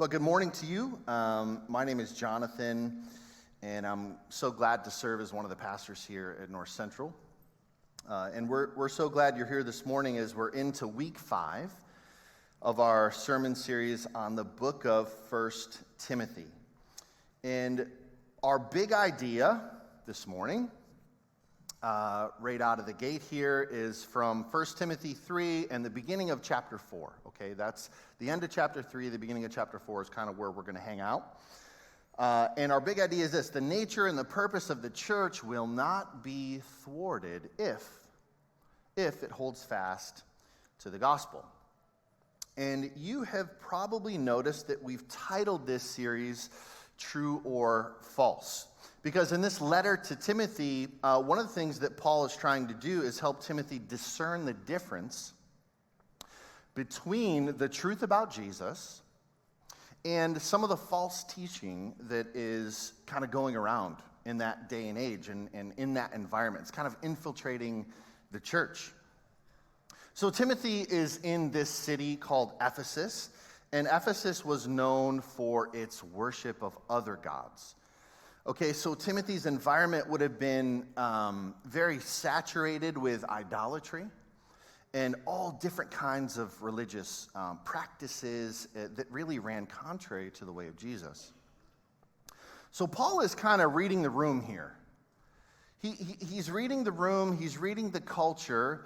Well, good morning to you. My name is Jonathan, and I'm so glad to serve as one of the pastors here at North Central. And we're so glad you're here this morning as we're into week 5 of our sermon series on the book of 1 Timothy. And our big idea this morning, right out of the gate here, is from 1 Timothy 3 and the beginning of chapter 4. Okay, that's the end of chapter 3, the beginning of chapter 4 is kind of where we're going to hang out. And our big idea is this: the nature and the purpose of the church will not be thwarted if it holds fast to the gospel. And you have probably noticed that we've titled this series True or False. Because in this letter to Timothy, one of the things that Paul is trying to do is help Timothy discern the difference between the truth about Jesus and some of the false teaching that is kind of going around in that day and age and in that environment. It's kind of infiltrating the church. So Timothy is in this city called Ephesus, and Ephesus was known for its worship of other gods. Okay, so Timothy's environment would have been very saturated with idolatry and all different kinds of religious practices that really ran contrary to the way of Jesus. So Paul is kind of reading the room here. He's reading the room, he's reading the culture,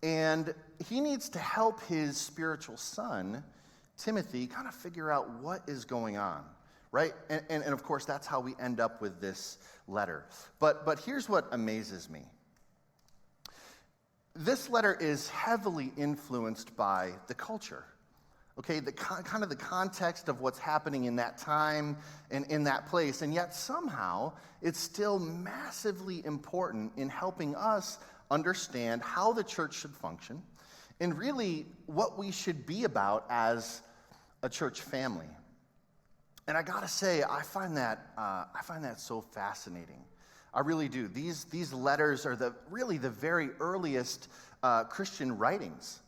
and he needs to help his spiritual son, Timothy, kind of figure out what is going on, right? And of course, that's how we end up with this letter. But here's what amazes me. This letter is heavily influenced by the culture, okay? Kind of the context of what's happening in that time and in that place, and yet somehow it's still massively important in helping us understand how the church should function and really what we should be about as a church family. And I gotta say, I find that so fascinating. I really do. These letters are the very earliest Christian writings,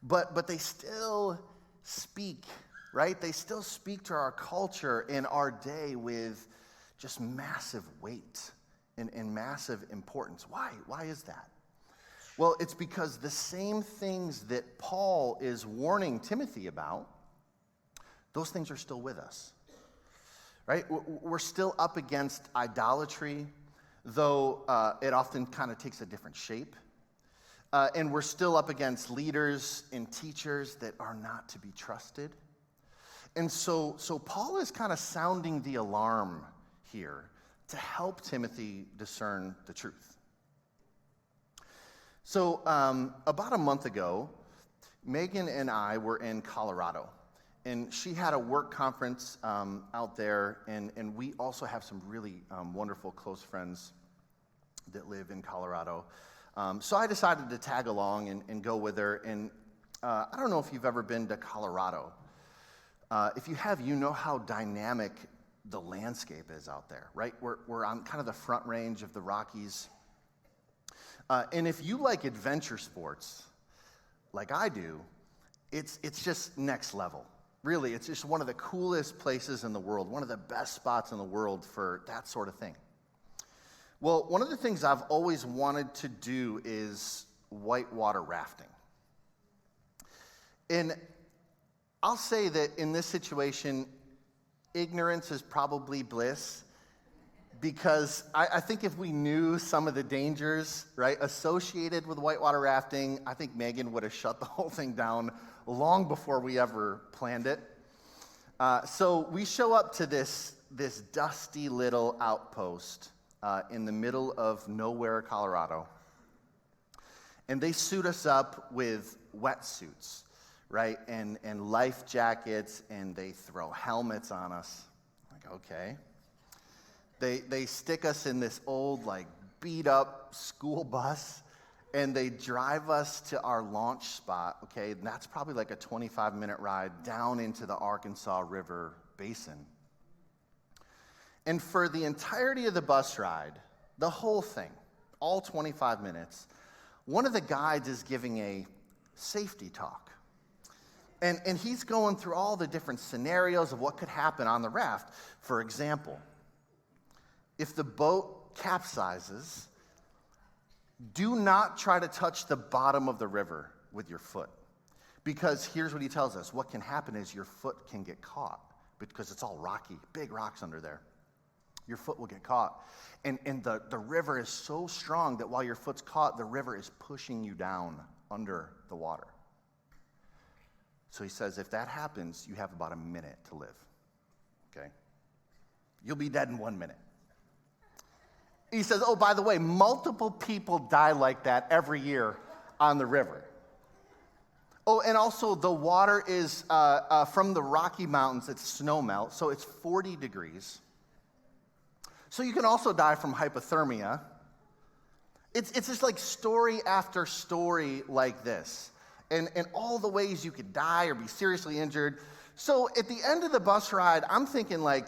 but they still speak, right? They still speak to our culture in our day with just massive weight and massive importance. Why? Why is that? Well, it's because the same things that Paul is warning Timothy about, those things are still with us. Right? We're still up against idolatry, though it often kind of takes a different shape. And we're still up against leaders and teachers that are not to be trusted. And so Paul is kind of sounding the alarm here to help Timothy discern the truth. So about a month ago, Megan and I were in Colorado. And she had a work conference out there, and we also have some really wonderful close friends that live in Colorado. So I decided to tag along and go with her. And I don't know if you've ever been to Colorado. If you have, you know how dynamic the landscape is out there, right? We're on kind of the front range of the Rockies. And if you like adventure sports, like I do, it's just next level. Really, it's just one of the coolest places in the world, one of the best spots in the world for that sort of thing. Well, one of the things I've always wanted to do is whitewater rafting. And I'll say that in this situation, ignorance is probably bliss, because I think if we knew some of the dangers, right, associated with whitewater rafting, I think Megan would have shut the whole thing down long before we ever planned it. So we show up to this dusty little outpost in the middle of nowhere, Colorado. And they suit us up with wetsuits, right, and life jackets, and they throw helmets on us. Like, okay. They stick us in this old, like, beat-up school bus, and they drive us to our launch spot, okay? And that's probably like a 25-minute ride down into the Arkansas River Basin. And for the entirety of the bus ride, the whole thing, all 25 minutes, one of the guides is giving a safety talk. And he's going through all the different scenarios of what could happen on the raft. For example, if the boat capsizes, do not try to touch the bottom of the river with your foot. Because here's what he tells us. What can happen is your foot can get caught because it's all rocky, big rocks under there. Your foot will get caught. And the river is so strong that while your foot's caught, the river is pushing you down under the water. So he says, if that happens, you have about a minute to live, okay? You'll be dead in 1 minute. He says, oh, by the way, multiple people die like that every year on the river. Oh, and also the water is from the Rocky Mountains, it's snow melt, so it's 40 degrees. So you can also die from hypothermia. It's just like story after story like this. And all the ways you could die or be seriously injured. So at the end of the bus ride, I'm thinking like,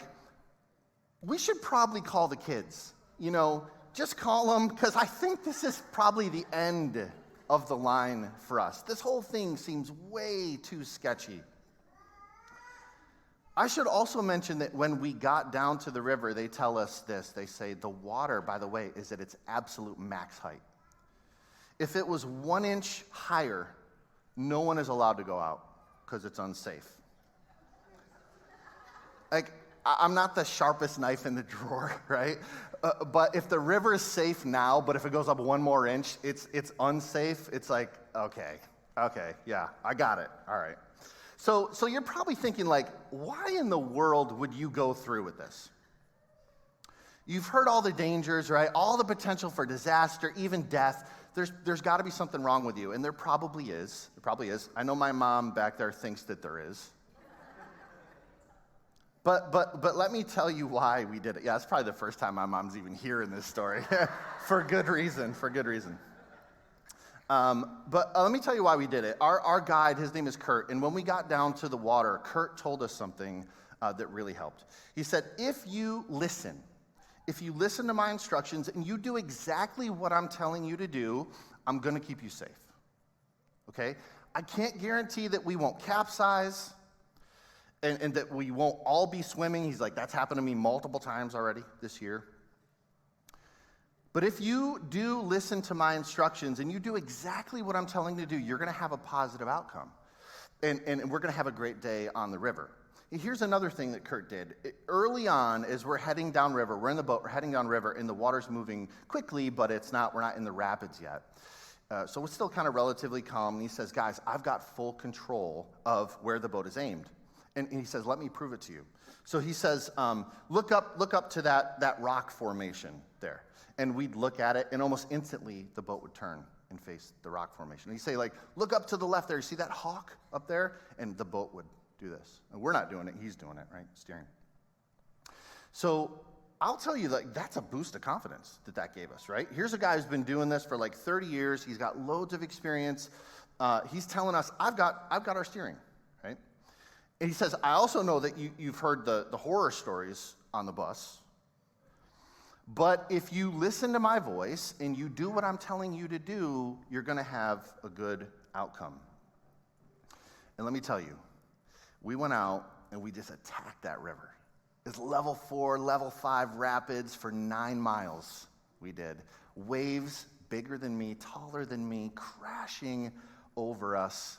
we should probably call the kids. You know, just call them, because I think this is probably the end of the line for us. This whole thing seems way too sketchy. I should also mention that when we got down to the river, they tell us this. They say the water, by the way, is at its absolute max height. If it was 1 inch higher, no one is allowed to go out because it's unsafe. Like, I'm not the sharpest knife in the drawer, right? But if the river is safe now, but if it goes up 1 more inch, it's unsafe. It's like, okay, yeah, I got it. All right. So you're probably thinking like, why in the world would you go through with this? You've heard all the dangers, right? All the potential for disaster, even death. There's got to be something wrong with you, and there probably is. There probably is. I know my mom back there thinks that there is. But let me tell you why we did it. Yeah, it's probably the first time my mom's even hearing this story. For good reason. But let me tell you why we did it. Our guide, his name is Kurt, and when we got down to the water, Kurt told us something that really helped. He said, if you listen to my instructions and you do exactly what I'm telling you to do, I'm going to keep you safe. Okay? I can't guarantee that we won't capsize and that we won't all be swimming. He's like, that's happened to me multiple times already this year. But if you do listen to my instructions and you do exactly what I'm telling you to do, you're going to have a positive outcome. And we're going to have a great day on the river. Here's another thing that Kurt did. Early on, as we're heading downriver, we're in the boat, we're heading downriver, and the water's moving quickly, but we're not in the rapids yet. So it's still kind of relatively calm. And he says, guys, I've got full control of where the boat is aimed. And he says, let me prove it to you. So he says, look up to that rock formation there. And we'd look at it, and almost instantly, the boat would turn and face the rock formation. And he'd say, like, look up to the left there. You see that hawk up there? And the boat would do this. And we're not doing it. He's doing it, right? Steering. So I'll tell you, like, that's a boost of confidence that gave us, right? Here's a guy who's been doing this for like 30 years. He's got loads of experience. He's telling us, I've got our steering, right? And he says, I also know that you've heard the horror stories on the bus. But if you listen to my voice and you do what I'm telling you to do, you're going to have a good outcome. And let me tell you, we went out and we just attacked that river. It's level 4, level 5 rapids for 9 miles we did. Waves bigger than me, taller than me, crashing over us.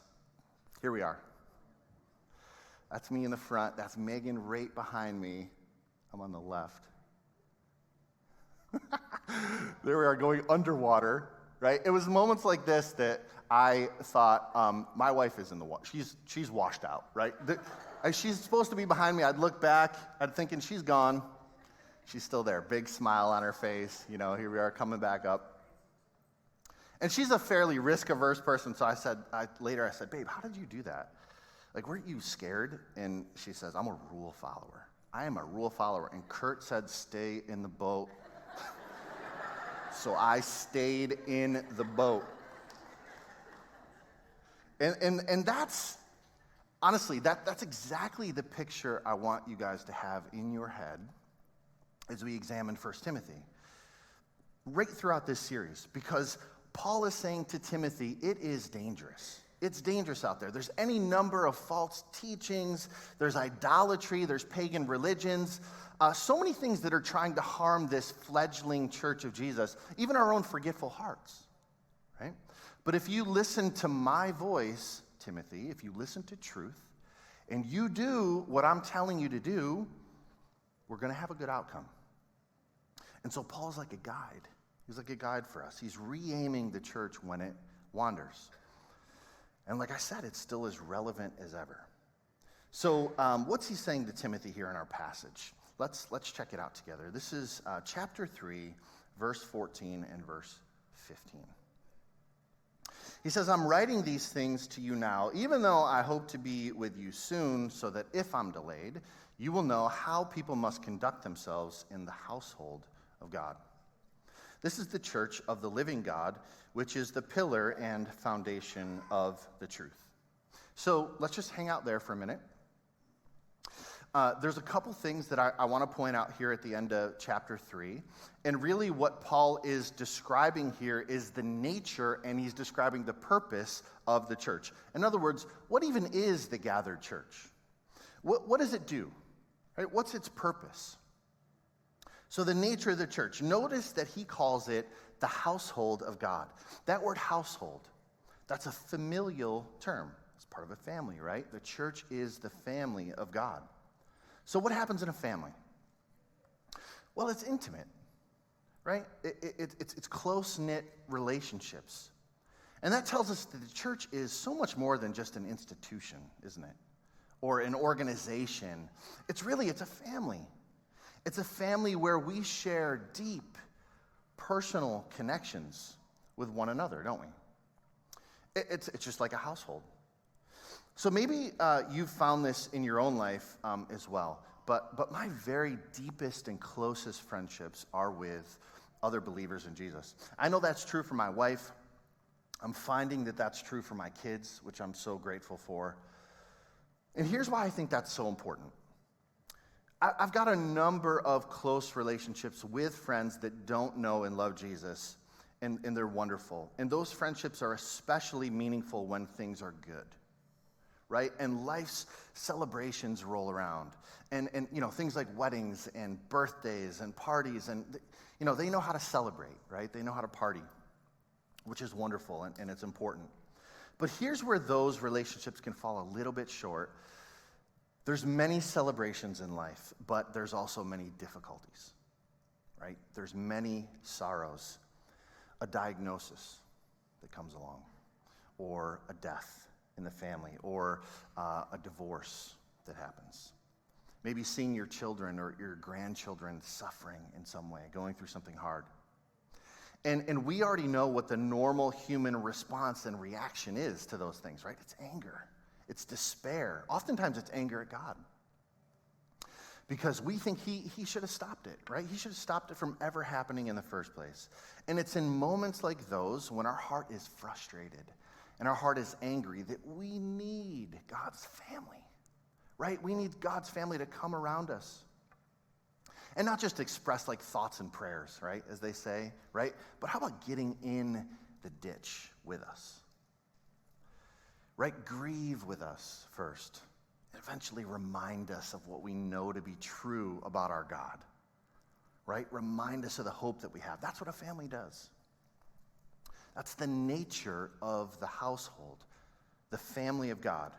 Here we are. That's me in the front. That's Megan right behind me. I'm on the left. There we are going underwater, right? It was moments like this that I thought, my wife is in the water. She's washed out, right? She's supposed to be behind me. I'd look back. I'd thinking she's gone. She's still there. Big smile on her face. You know, here we are coming back up. And she's a fairly risk-averse person, so later I said, babe, how did you do that? Like, weren't you scared? And she says, I'm a rule follower. I am a rule follower. And Kurt said, stay in the boat. So I stayed in the boat. And that's, honestly, that's exactly the picture I want you guys to have in your head as we examine 1 Timothy. Right throughout this series, because Paul is saying to Timothy, it is dangerous. It's dangerous out there. There's any number of false teachings. There's idolatry. There's pagan religions. So many things that are trying to harm this fledgling church of Jesus, even our own forgetful hearts, right? But if you listen to my voice, Timothy, if you listen to truth, and you do what I'm telling you to do, we're going to have a good outcome. And so Paul's like a guide. He's like a guide for us. He's re-aiming the church when it wanders. And like I said, it's still as relevant as ever. So what's he saying to Timothy here in our passage? Let's check it out together. This is chapter 3, verse 14 and verse 15. He says, I'm writing these things to you now, even though I hope to be with you soon, so that if I'm delayed, you will know how people must conduct themselves in the household of God. This is the church of the living God, which is the pillar and foundation of the truth. So let's just hang out there for a minute. There's a couple things that I want to point out here at the end of chapter 3. And really what Paul is describing here is the nature, and he's describing the purpose of the church. In other words, what even is the gathered church? What does it do? Right? What's its purpose? So the nature of the church, notice that he calls it the household of God. That word household, that's a familial term. It's part of a family, right? The church is the family of God. So what happens in a family? Well, it's intimate, right? It's close-knit relationships. And that tells us that the church is so much more than just an institution, isn't it? Or an organization. It's a family. It's a family where we share deep personal connections with one another, don't we? It's just like a household. So maybe you've found this in your own life as well. But my very deepest and closest friendships are with other believers in Jesus. I know that's true for my wife. I'm finding that that's true for my kids, which I'm so grateful for. And here's why I think that's so important. I've got a number of close relationships with friends that don't know and love Jesus, and they're wonderful. And those friendships are especially meaningful when things are good, right? And life's celebrations roll around. And things like weddings and birthdays and parties, and they know how to celebrate, right? They know how to party, which is wonderful and it's important. But here's where those relationships can fall a little bit short. There's many celebrations in life, but there's also many difficulties, right? There's many sorrows, a diagnosis that comes along, or a death in the family, or a divorce that happens. Maybe seeing your children or your grandchildren suffering in some way, going through something hard. And we already know what the normal human response and reaction is to those things, right? It's anger. It's despair. Oftentimes it's anger at God. Because we think he should have stopped it, right? He should have stopped it from ever happening in the first place. And it's in moments like those when our heart is frustrated and our heart is angry that we need God's family, right? We need God's family to come around us. And not just express like thoughts and prayers, right, as they say, right? But how about getting in the ditch with us? Right? Grieve with us first, and eventually remind us of what we know to be true about our God. Right? Remind us of the hope that we have. That's what a family does. That's the nature of the household, the family of God.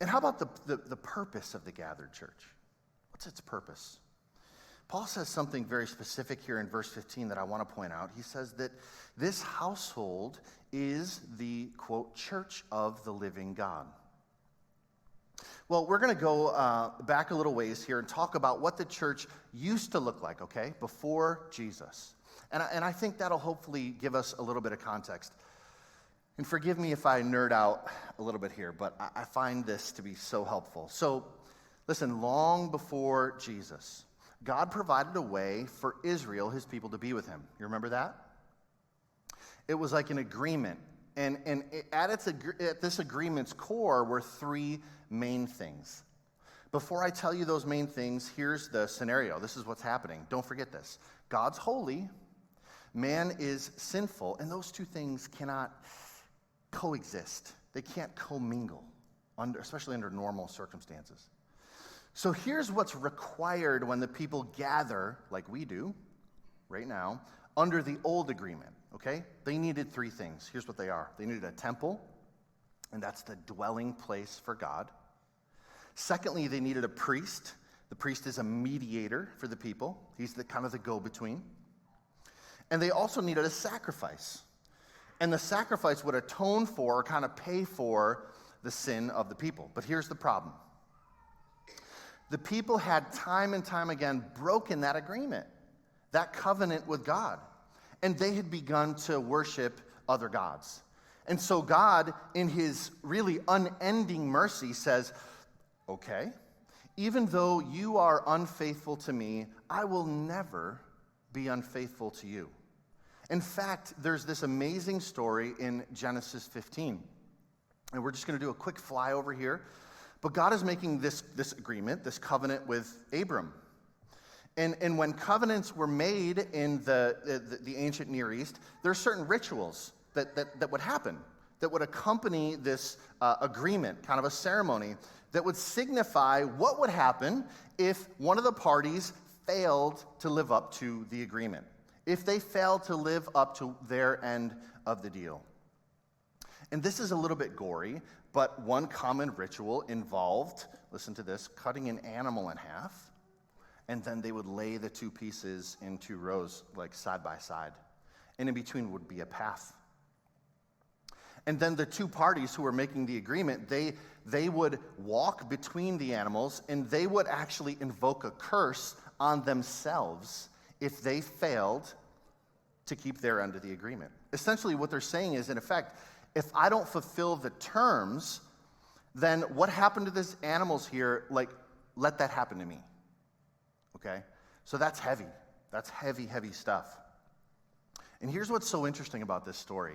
And how about the purpose of the gathered church? What's its purpose? Paul says something very specific here in verse 15 that I want to point out. He says that this household is the, quote, church of the living God. Well, we're going to go back a little ways here and talk about what the church used to look like, okay, before Jesus. And I think that'll hopefully give us a little bit of context. And forgive me if I nerd out a little bit here, but I find this to be so helpful. So, listen, long before Jesus, God provided a way for Israel, his people, to be with him. You remember that? It was like an agreement. And at this agreement's core were three main things. Before I tell you those main things, here's the scenario. This is what's happening. Don't forget this. God's holy, man is sinful, and those two things cannot coexist. They can't commingle, especially under normal circumstances. So here's what's required when the people gather, like we do right now, under the old agreement, okay? They needed three things. Here's what they are. They needed a temple, and that's the dwelling place for God. Secondly, they needed a priest. The priest is a mediator for the people. He's the kind of the go-between. And they also needed a sacrifice. And the sacrifice would atone for, or kind of pay for, the sin of the people. But here's the problem. The people had time and time again broken that agreement, that covenant with God. And they had begun to worship other gods. And so God, in his really unending mercy, says, okay, even though you are unfaithful to me, I will never be unfaithful to you. In fact, there's this amazing story in Genesis 15. And we're just going to do a quick flyover here. But God is making this agreement, this covenant with Abram. And when covenants were made in the ancient Near East, there are certain rituals that would happen, that would accompany this agreement, kind of a ceremony, that would signify what would happen if one of the parties failed to live up to the agreement, if they failed to live up to their end of the deal. And this is a little bit gory, but one common ritual involved, listen to this, cutting an animal in half, and then they would lay the two pieces in two rows, like side by side. And in between would be a path. And then the two parties who were making the agreement, they would walk between the animals, and they would actually invoke a curse on themselves if they failed to keep their end of the agreement. Essentially, what they're saying is, in effect, if I don't fulfill the terms, then what happened to these animals here, like, let that happen to me. Okay? So that's heavy. That's heavy, heavy stuff. And here's what's so interesting about this story.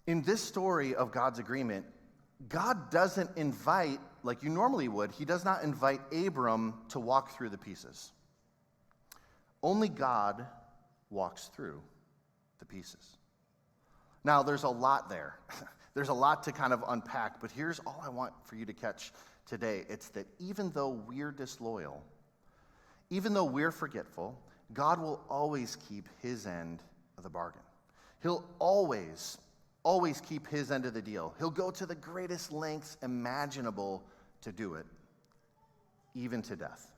In this story of God's agreement, God doesn't invite, like you normally would, he does not invite Abram to walk through the pieces. Only God walks through the pieces. Now, there's a lot there. There's a lot to kind of unpack, but here's all I want for you to catch today. It's that even though we're disloyal, even though we're forgetful, God will always keep his end of the bargain. He'll always keep his end of the deal. He'll go to the greatest lengths imaginable to do it, even to death.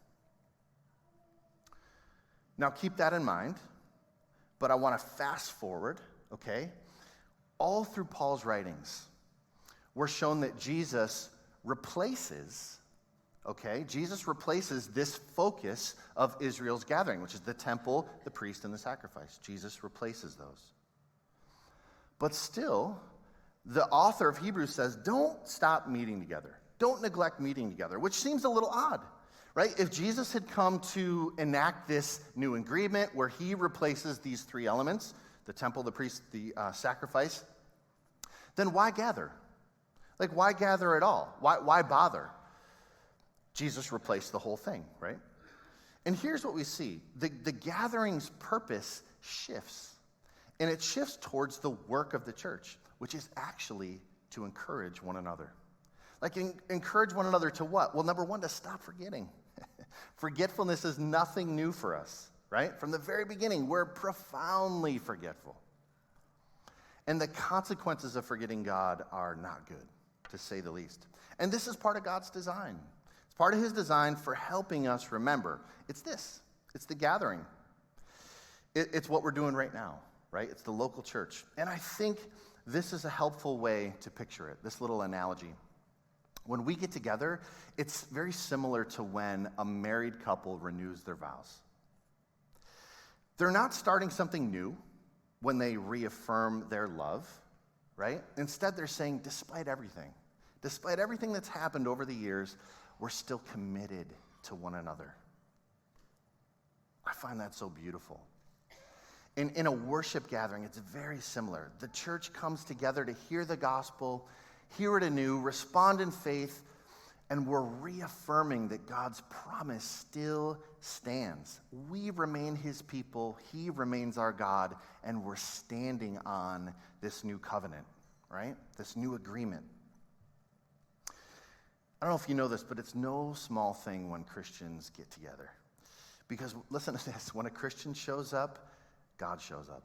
Now, keep that in mind, but I want to fast forward, okay? All through Paul's writings, we're shown that Jesus replaces this focus of Israel's gathering, which is the temple, the priest, and the sacrifice. Jesus replaces those. But still, the author of Hebrews says, don't stop meeting together. Don't neglect meeting together, which seems a little odd, right? If Jesus had come to enact this new agreement where he replaces these three elements, the temple, the priest, the sacrifice, then why gather? Like, why gather at all? Why bother? Jesus replaced the whole thing, right? And here's what we see. The gathering's purpose shifts. And it shifts towards the work of the church, which is actually to encourage one another. Like, encourage one another to what? Well, number one, to stop forgetting. Forgetfulness is nothing new for us, right? From the very beginning, we're profoundly forgetful. And the consequences of forgetting God are not good, to say the least. And this is part of God's design. It's part of his design for helping us remember. It's this. It's the gathering. It's what we're doing right now, right? It's the local church. And I think this is a helpful way to picture it, this little analogy. When we get together, it's very similar to when a married couple renews their vows. They're not starting something new when they reaffirm their love, right? Instead, they're saying, despite everything that's happened over the years, we're still committed to one another. I find that so beautiful. In a worship gathering, it's very similar. The church comes together to hear the gospel, hear it anew, respond in faith, and we're reaffirming that God's promise still stands. We remain his people, he remains our God, and we're standing on this new covenant. right? This new agreement. I don't know if you know this, but it's no small thing when Christians get together. Because listen to this, when a Christian shows up, God shows up.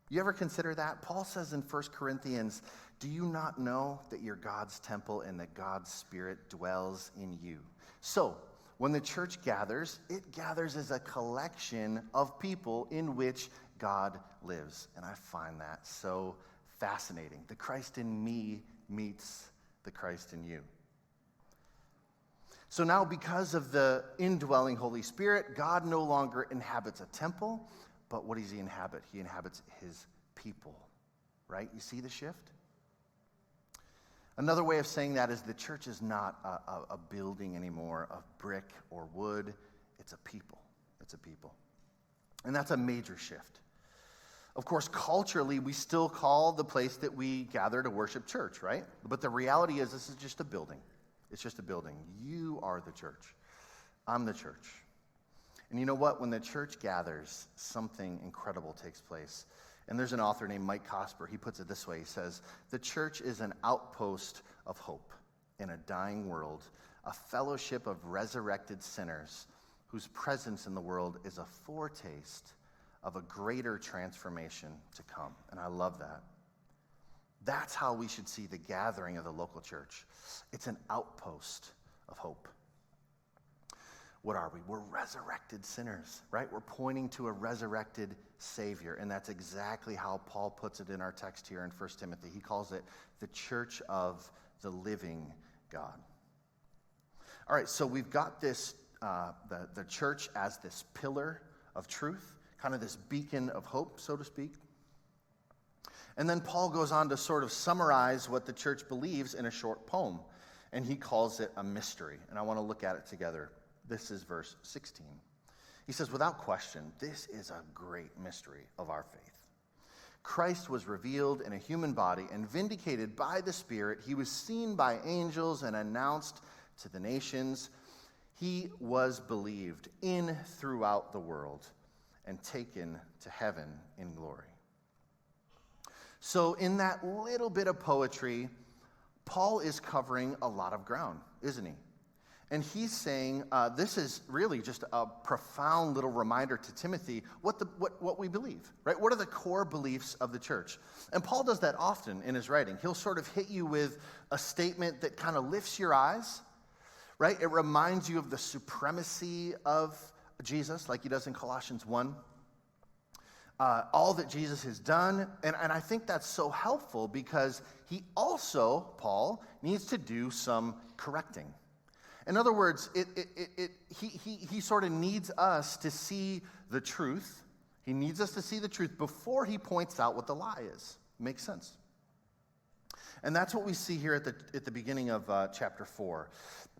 You ever consider that? Paul says in 1 Corinthians, do you not know that you're God's temple and that God's Spirit dwells in you? So, when the church gathers, it gathers as a collection of people in which God lives. And I find that so fascinating. The Christ in me meets the Christ in you. So now, because of the indwelling Holy Spirit, God no longer inhabits a temple, but what does he inhabit? He inhabits his people, right? You see the shift? Another way of saying that is the church is not a building anymore of brick or wood. It's a people. It's a people. And that's a major shift. Of course, culturally, we still call the place that we gather to worship church, right? But the reality is this is just a building. It's just a building. You are the church. I'm the church. And you know what? When the church gathers, something incredible takes place. And there's an author named Mike Cosper. He puts it this way. He says, the church is an outpost of hope in a dying world, a fellowship of resurrected sinners whose presence in the world is a foretaste of a greater transformation to come. And I love that. That's how we should see the gathering of the local church. It's an outpost of hope. What are we? We're resurrected sinners, right? We're pointing to a resurrected Savior, and that's exactly how Paul puts it in our text here in 1 Timothy. He calls it the church of the living God. All right, so we've got this, the church as this pillar of truth, kind of this beacon of hope, so to speak. And then Paul goes on to sort of summarize what the church believes in a short poem, and he calls it a mystery. And I want to look at it together. This is verse 16. He says, without question, this is a great mystery of our faith. Christ was revealed in a human body and vindicated by the Spirit. He was seen by angels and announced to the nations. He was believed in throughout the world and taken to heaven in glory. So in that little bit of poetry, Paul is covering a lot of ground, isn't he? And he's saying this is really just a profound little reminder to Timothy what we believe, right? What are the core beliefs of the church? And Paul does that often in his writing. He'll sort of hit you with a statement that kind of lifts your eyes, right? It reminds you of the supremacy of Jesus, like he does in Colossians 1. All that Jesus has done. And I think that's so helpful because he also, Paul, needs to do some correcting. In other words, he sort of needs us to see the truth. He needs us to see the truth before he points out what the lie is. Makes sense. And that's what we see here at the beginning of chapter 4.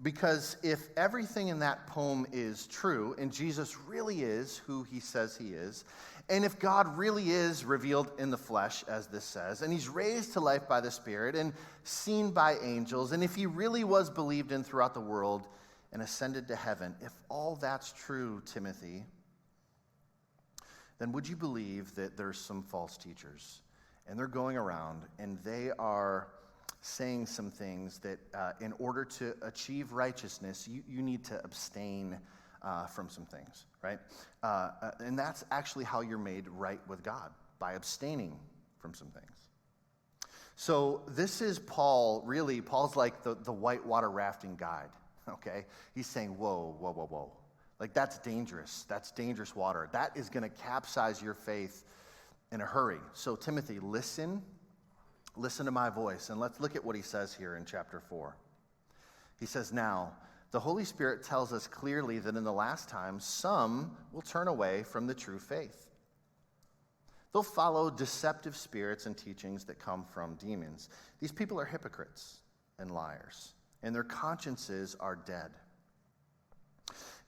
Because if everything in that poem is true, and Jesus really is who he says he is, and if God really is revealed in the flesh, as this says, and he's raised to life by the Spirit and seen by angels, and if he really was believed in throughout the world and ascended to heaven, if all that's true, Timothy, then would you believe that there's some false teachers? And they're going around and they are saying some things that in order to achieve righteousness, you need to abstain from some things, right? And that's actually how you're made right with God, by abstaining from some things. So this is Paul, really, Paul's like the whitewater rafting guide, okay? He's saying, whoa, whoa, whoa, whoa. Like that's dangerous water. That is going to capsize your faith in a hurry. So Timothy, listen to my voice. And let's look at what he says here in chapter 4. He says, now, the Holy Spirit tells us clearly that in the last times, some will turn away from the true faith. They'll follow deceptive spirits and teachings that come from demons. These people are hypocrites and liars, and their consciences are dead.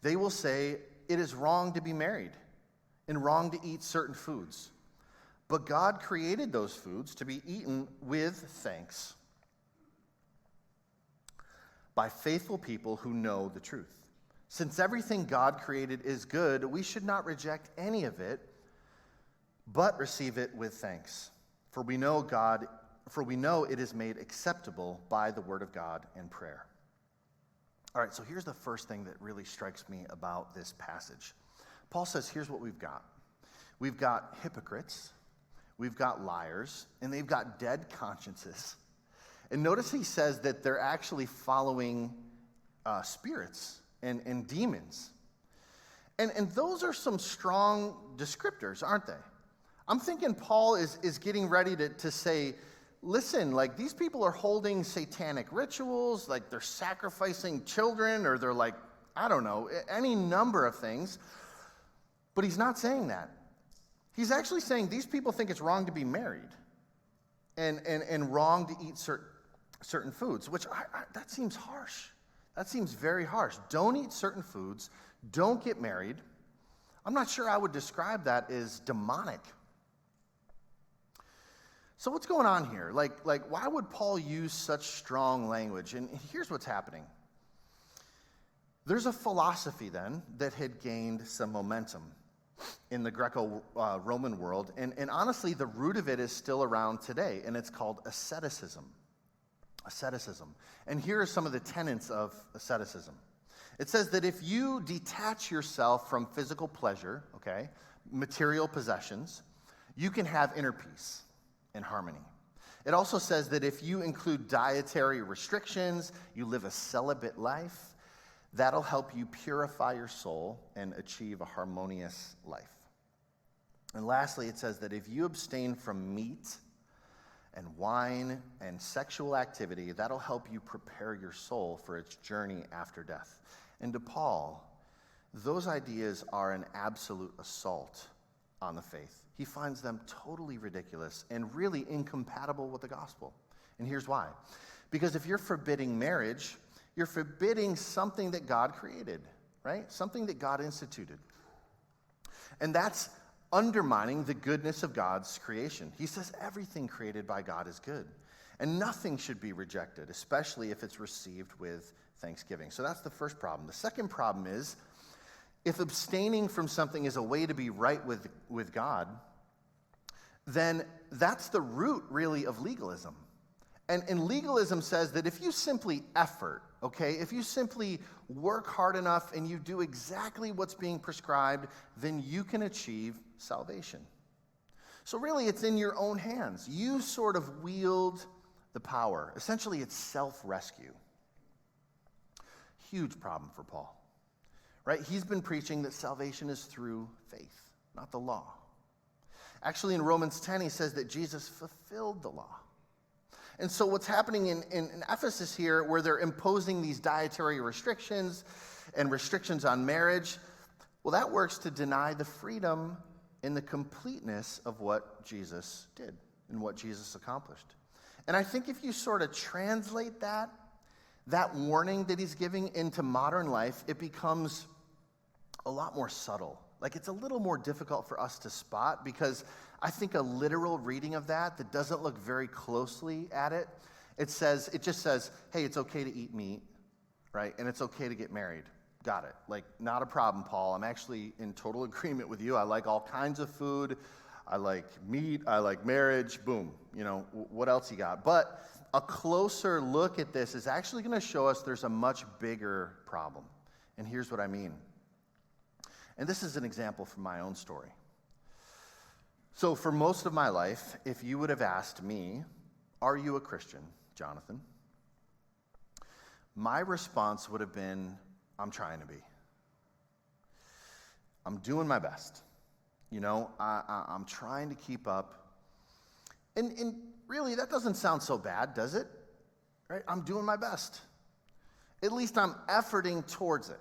They will say, it is wrong to be married and wrong to eat certain foods. But God created those foods to be eaten with thanks by faithful people who know the truth. Since everything God created is good, we should not reject any of it, but receive it with thanks. For we know God for we know it is made acceptable by the word of God and prayer. All right, so here's the first thing that really strikes me about this passage. Paul says, here's what we've got. We've got hypocrites, we've got liars, and they've got dead consciences. And notice he says that they're actually following spirits and demons. And those are some strong descriptors, aren't they? I'm thinking Paul is getting ready to say, listen, like these people are holding satanic rituals, like they're sacrificing children, or they're like, I don't know, any number of things. But he's not saying that. He's actually saying these people think it's wrong to be married and wrong to eat certain foods, which that seems harsh. That seems very harsh. Don't eat certain foods. Don't get married. I'm not sure I would describe that as demonic. So what's going on here? Like, why would Paul use such strong language? And here's what's happening. There's a philosophy then that had gained some momentum in the Greco-Roman world. And honestly, the root of it is still around today, and it's called asceticism. Asceticism. And here are some of the tenets of asceticism. It says that if you detach yourself from physical pleasure, okay, material possessions, you can have inner peace and harmony. It also says that if you include dietary restrictions, you live a celibate life, that'll help you purify your soul and achieve a harmonious life. And lastly, it says that if you abstain from meat and wine and sexual activity, that'll help you prepare your soul for its journey after death. And to Paul, those ideas are an absolute assault on the faith. He finds them totally ridiculous and really incompatible with the gospel. And here's why. Because if you're forbidding marriage, you're forbidding something that God created, right? Something that God instituted. And that's undermining the goodness of God's creation. He says everything created by God is good. And nothing should be rejected, especially if it's received with thanksgiving. So that's the first problem. The second problem is, if abstaining from something is a way to be right with God, then that's the root, really, of legalism. And legalism says that if you simply effort, okay, if you simply work hard enough and you do exactly what's being prescribed, then you can achieve salvation. So really, it's in your own hands. You sort of wield the power. Essentially, it's self-rescue. Huge problem for Paul. Right? He's been preaching that salvation is through faith, not the law. Actually, in Romans 10, he says that Jesus fulfilled the law. And so what's happening in Ephesus here, where they're imposing these dietary restrictions and restrictions on marriage, well, that works to deny the freedom and the completeness of what Jesus did and what Jesus accomplished. And I think if you sort of translate that warning that he's giving into modern life, it becomes a lot more subtle. Like, it's a little more difficult for us to spot, because I think a literal reading of that doesn't look very closely at it, it just says, hey, it's okay to eat meat, right? And it's okay to get married. Got it. Like, not a problem, Paul. I'm actually in total agreement with you. I like all kinds of food. I like meat. I like marriage. Boom. You know, what else you got? But a closer look at this is actually going to show us there's a much bigger problem. And here's what I mean. And this is an example from my own story. So for most of my life, if you would have asked me, are you a Christian, Jonathan? My response would have been, I'm trying to be. I'm doing my best. You know, I'm trying to keep up. And really, that doesn't sound so bad, does it? Right? I'm doing my best. At least I'm efforting towards it.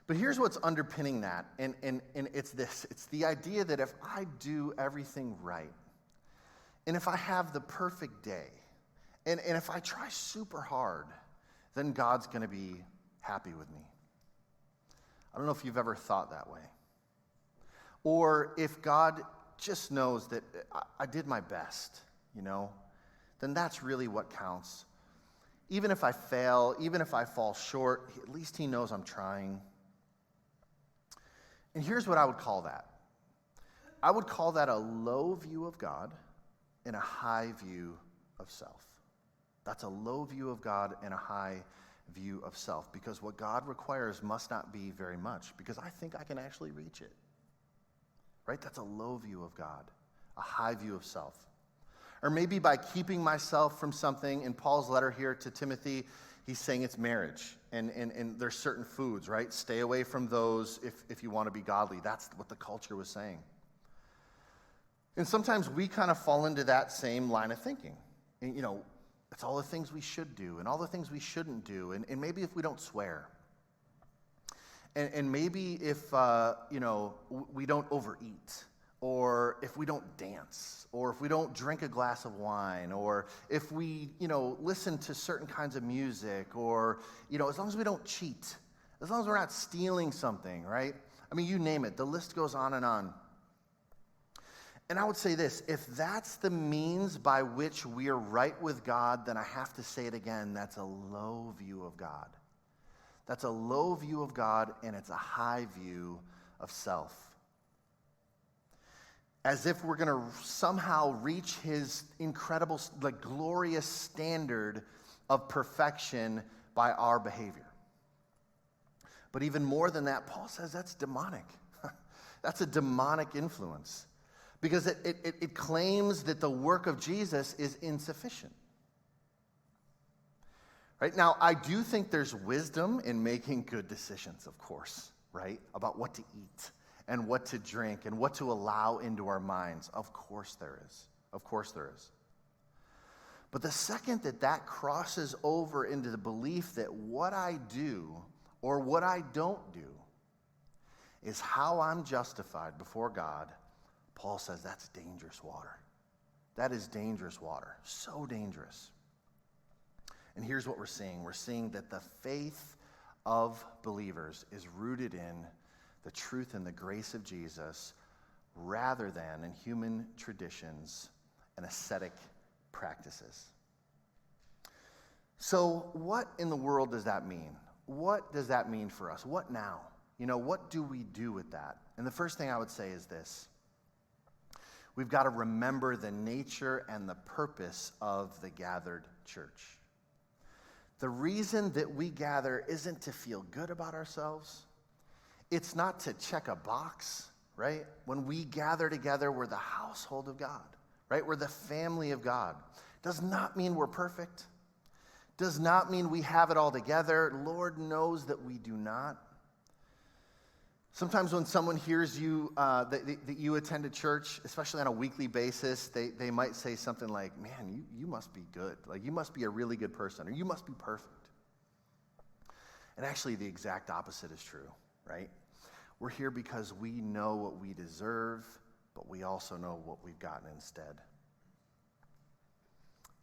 But here's what's underpinning that, and it's this. It's the idea that if I do everything right, and if I have the perfect day, and if I try super hard, then God's going to be happy with me. I don't know if you've ever thought that way. Or if God just knows that I did my best, you know, then that's really what counts. Even if I fail, even if I fall short, at least he knows I'm trying. And here's what I would call that. I would call that a low view of God and a high view of self. That's a low view of God and a high view of self, because what God requires must not be very much, because I think I can actually reach it. Right? That's a low view of God, a high view of self. Or maybe by keeping myself from something. In Paul's letter here to Timothy, he's saying it's marriage, and there's certain foods, right? Stay away from those if you want to be godly. That's what the culture was saying. And sometimes we kind of fall into that same line of thinking. And, it's all the things we should do and all the things we shouldn't do. And maybe if we don't swear. And maybe if, we don't overeat. Or if we don't dance. Or if we don't drink a glass of wine. Or if we, listen to certain kinds of music. Or, as long as we don't cheat. As long as we're not stealing something, right? I mean, you name it. The list goes on and on. And I would say this, if that's the means by which we are right with God, then I have to say it again, that's a low view of God. That's a low view of God, and it's a high view of self. As if we're going to somehow reach his incredible, glorious standard of perfection by our behavior. But even more than that, Paul says that's demonic. That's a demonic influence. Because it claims that the work of Jesus is insufficient. Right? Now, I do think there's wisdom in making good decisions, of course, right? About what to eat and what to drink and what to allow into our minds. Of course there is. Of course there is. But the second that crosses over into the belief that what I do or what I don't do is how I'm justified before God, Paul says that's dangerous water. That is dangerous water. So dangerous. And here's what we're seeing. We're seeing that the faith of believers is rooted in the truth and the grace of Jesus rather than in human traditions and ascetic practices. So what in the world does that mean? What does that mean for us? What now? What do we do with that? And the first thing I would say is this. We've got to remember the nature and the purpose of the gathered church. The reason that we gather isn't to feel good about ourselves. It's not to check a box, right? When we gather together, we're the household of God, right? We're the family of God. Does not mean we're perfect. Does not mean we have it all together. Lord knows that we do not. Sometimes when someone hears you, that you attend a church, especially on a weekly basis, they might say something like, man, you must be good. Like, you must be a really good person, or you must be perfect. And actually, the exact opposite is true, right? We're here because we know what we deserve, but we also know what we've gotten instead.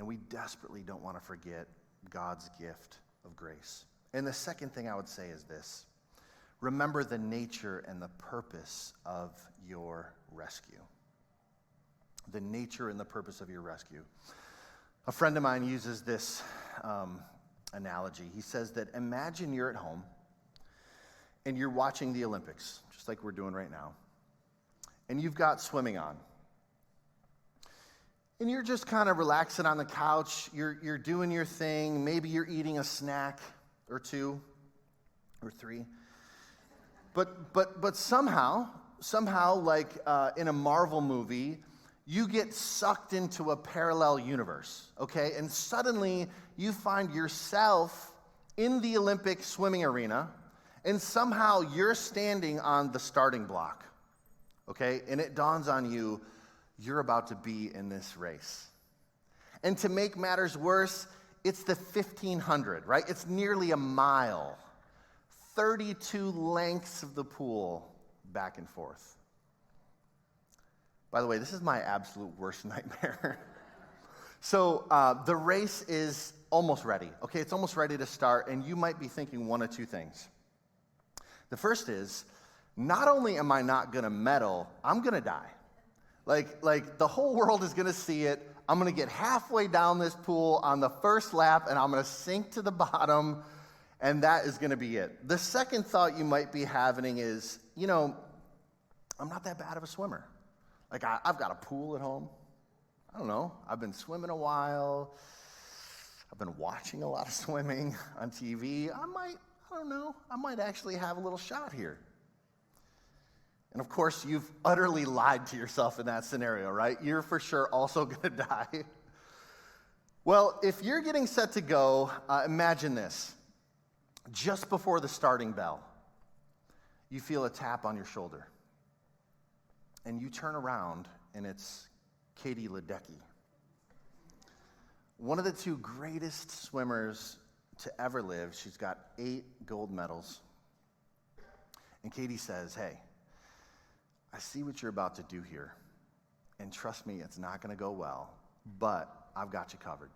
And we desperately don't want to forget God's gift of grace. And the second thing I would say is this. Remember the nature and the purpose of your rescue. The nature and the purpose of your rescue. A friend of mine uses this analogy. He says that imagine you're at home and you're watching the Olympics, just like we're doing right now, and you've got swimming on. And you're just kind of relaxing on the couch. You're doing your thing. Maybe you're eating a snack or two or three. But somehow, like in a Marvel movie, you get sucked into a parallel universe, okay? And suddenly you find yourself in the Olympic swimming arena, and somehow you're standing on the starting block, okay? And it dawns on you, you're about to be in this race. And to make matters worse, it's the 1,500, right? It's nearly a mile. 32 lengths of the pool back and forth. By the way, this is my absolute worst nightmare. So the race is almost ready. Okay, it's almost ready to start, and you might be thinking one of two things. The first is, not only am I not going to medal, I'm going to die. Like the whole world is going to see it. I'm going to get halfway down this pool on the first lap, and I'm going to sink to the bottom, and that is going to be it. The second thought you might be having is, I'm not that bad of a swimmer. Like, I've got a pool at home. I don't know, I've been swimming a while. I've been watching a lot of swimming on TV. I might actually have a little shot here. And of course, you've utterly lied to yourself in that scenario, right? You're for sure also going to die. Well, if you're getting set to go, imagine this. Just before the starting bell, you feel a tap on your shoulder. And you turn around, and it's Katie Ledecky, one of the two greatest swimmers to ever live. She's got 8 gold medals. And Katie says, hey, I see what you're about to do here. And trust me, it's not going to go well, but I've got you covered.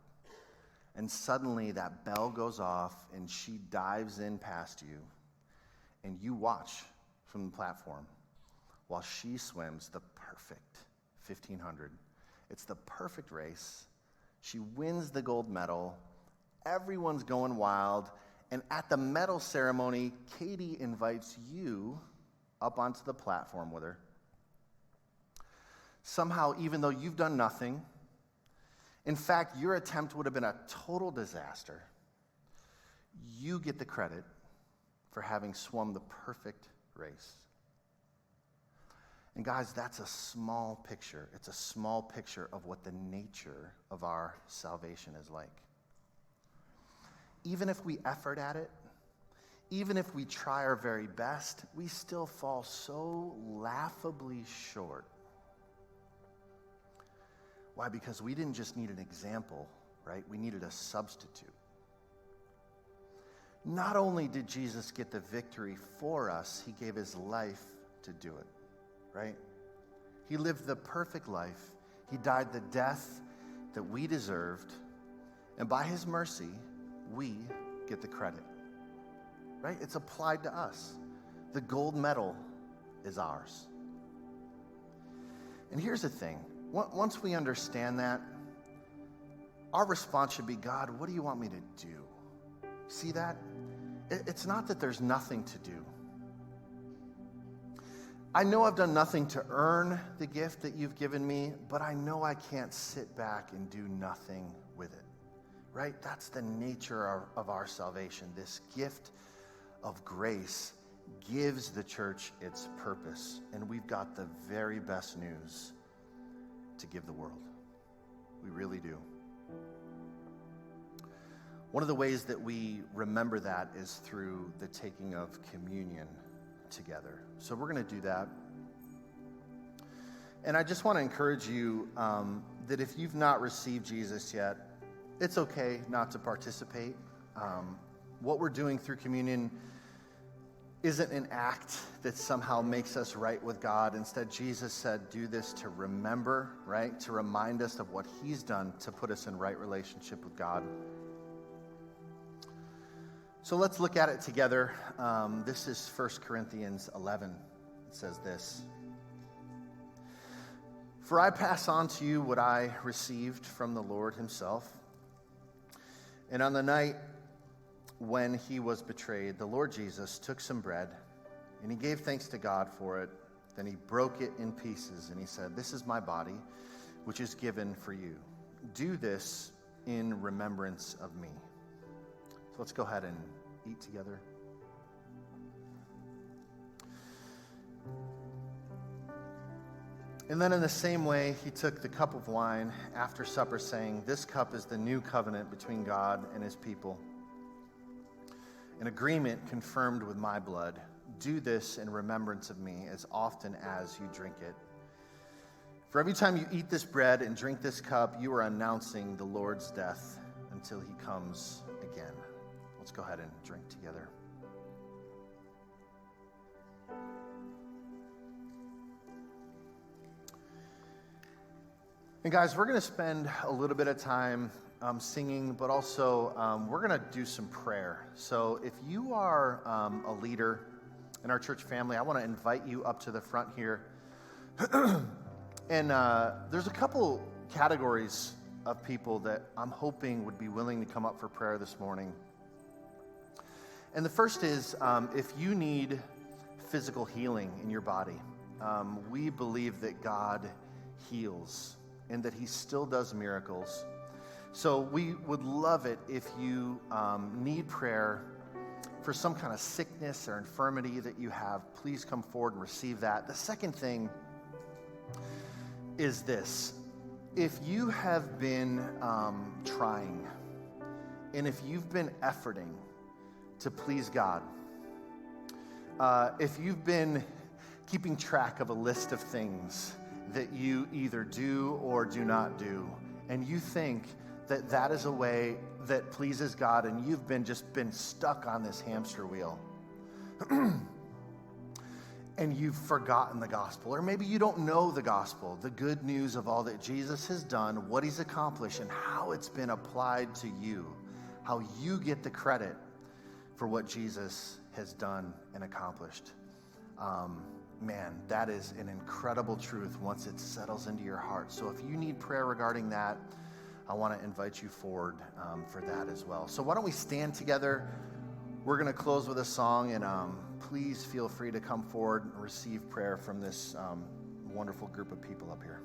And suddenly that bell goes off, and she dives in past you, and you watch from the platform while she swims the perfect 1500. It's the perfect race. She wins the gold medal. Everyone's going wild. And at the medal ceremony, Katie invites you up onto the platform with her. Somehow, even though you've done nothing, in fact, your attempt would have been a total disaster, you get the credit for having swum the perfect race. And guys, that's a small picture. It's a small picture of what the nature of our salvation is like. Even if we effort at it, even if we try our very best, we still fall so laughably short. Why? Because we didn't just need an example, right? We needed a substitute. Not only did Jesus get the victory for us, he gave his life to do it. Right? He lived the perfect life. He died the death that we deserved. And by his mercy, we get the credit. Right? It's applied to us. The gold medal is ours. And here's the thing. Once we understand that, our response should be, God, what do you want me to do? See that? It's not that there's nothing to do. I know I've done nothing to earn the gift that you've given me, but I know I can't sit back and do nothing with it, right? That's the nature of our salvation. This gift of grace gives the church its purpose, and we've got the very best news to give the world. We really do. One of the ways that we remember that is through the taking of communion together. So we're going to do that. And I just want to encourage you that if you've not received Jesus yet, it's okay not to participate. What we're doing through communion isn't an act that somehow makes us right with God. Instead, Jesus said, do this to remember, right? To remind us of what he's done to put us in right relationship with God. So let's look at it together. This is 1 Corinthians 11. It says this. For I pass on to you what I received from the Lord himself. And on the night when he was betrayed, the Lord Jesus took some bread, and he gave thanks to God for it. Then he broke it in pieces, and he said, this is my body, which is given for you. Do this in remembrance of me. So let's go ahead and eat together. And then in the same way, he took the cup of wine after supper, saying, this cup is the new covenant between God and his people, an agreement confirmed with my blood. Do this in remembrance of me as often as you drink it. For every time you eat this bread and drink this cup, you are announcing the Lord's death until he comes again. Let's go ahead and drink together. And guys, we're going to spend a little bit of time singing, but also we're going to do some prayer. So if you are a leader in our church family, I want to invite you up to the front here. And there's a couple categories of people that I'm hoping would be willing to come up for prayer this morning. And the first is if you need physical healing in your body. We believe that God heals and that he still does miracles. So we would love it if you need prayer for some kind of sickness or infirmity that you have. Please come forward and receive that. The second thing is this. If you have been trying, and if you've been efforting to please God, if you've been keeping track of a list of things that you either do or do not do, and you think that that is a way that pleases God, and you've just been stuck on this hamster wheel, and you've forgotten the gospel, or maybe you don't know the gospel, the good news of all that Jesus has done, what he's accomplished, and how it's been applied to you, how you get the credit for what Jesus has done and accomplished. Man, that is an incredible truth once it settles into your heart. So if you need prayer regarding that, I want to invite you forward for that as well. So why don't we stand together? We're going to close with a song, and please feel free to come forward and receive prayer from this wonderful group of people up here.